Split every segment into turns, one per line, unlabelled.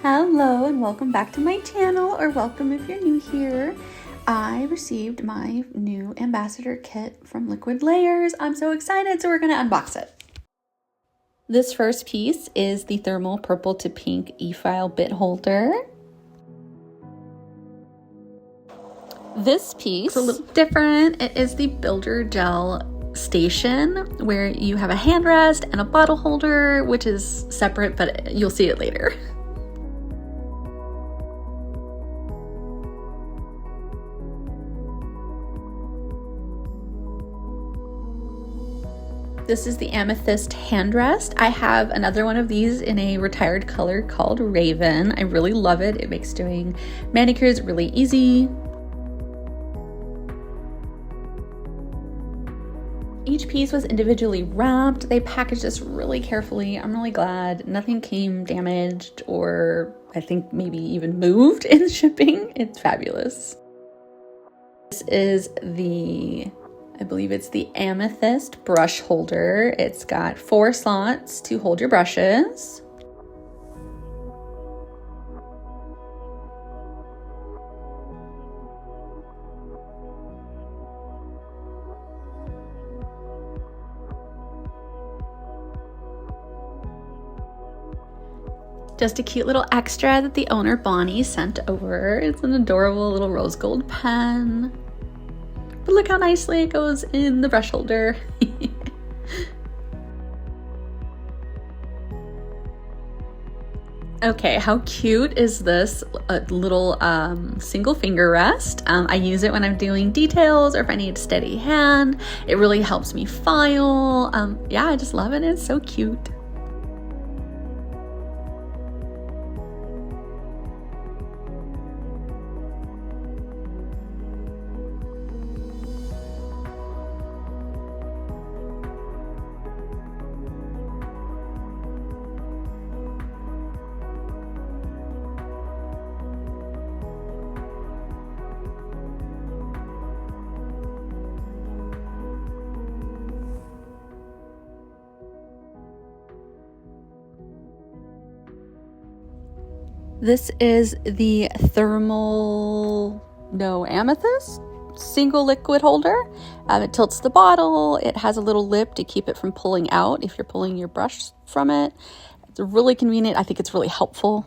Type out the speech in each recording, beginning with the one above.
Hello and welcome back to my channel, or welcome if you're new here. I received my new ambassador kit from BDazzldNails. I'm so excited, so we're going to unbox it. This first piece is the thermal purple to pink e-file bit holder. This piece is a little different. It is the builder gel station where you have a hand rest and a bottle holder, which is separate, but you'll see it later. This is the amethyst hand rest. I have another one of these in a retired color called Raven. I really love it. It makes doing manicures really easy. Each piece was individually wrapped. They packaged this really carefully. I'm really glad nothing came damaged or I think maybe even moved in shipping. It's fabulous. This is I believe it's the amethyst brush holder. It's got 4 slots to hold your brushes. Just a cute little extra that the owner Bonnie sent over. It's an adorable little rose gold pen. But look how nicely it goes in the brush holder. Okay, how cute is this little single finger rest? I use it when I'm doing details or if I need a steady hand. It really helps me file. Yeah, I just love it. It's so cute. This is the amethyst single liquid holder. It tilts the bottle. It has a little lip to keep it from pulling out if you're pulling your brush from it. It's really convenient. I think it's really helpful.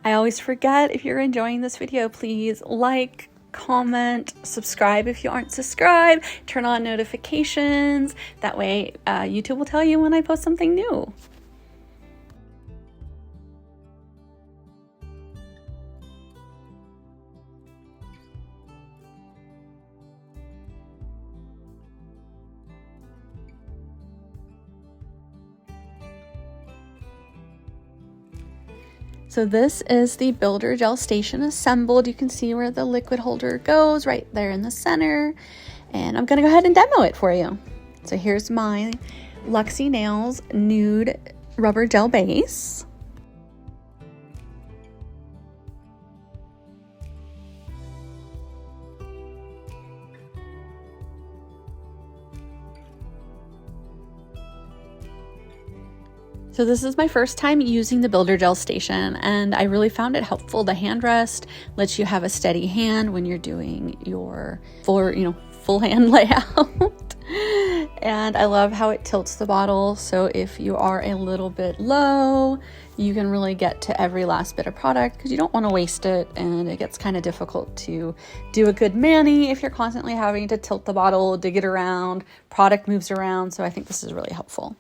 I always forget, if you're enjoying this video, please like, comment, subscribe if you aren't subscribed, turn on notifications. That way YouTube will tell you when I post something new. So this is the builder gel station assembled. You can see where the liquid holder goes right there in the center. And I'm gonna go ahead and demo it for you. So here's my BDazzldNails nude rubber gel base. So this is my first time using the builder gel station, and I really found it helpful. The hand rest lets you have a steady hand when you're doing your full hand layout. And I love how it tilts the bottle, so if you are a little bit low, you can really get to every last bit of product because you don't want to waste it, and it gets kind of difficult to do a good mani if you're constantly having to tilt the bottle, dig it around, product moves around. So I think this is really helpful.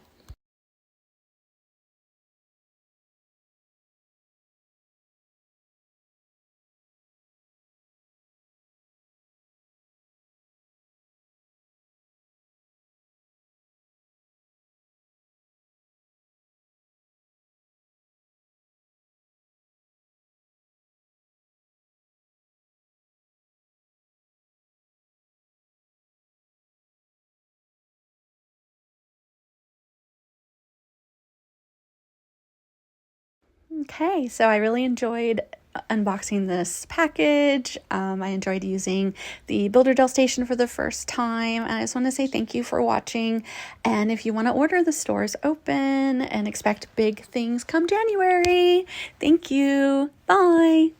Okay, so I really enjoyed unboxing this package. I enjoyed using the Builder Gel Station for the first time, and I just want to say thank you for watching. And if you want to order, the store is open, and expect big things come January. Thank you. Bye.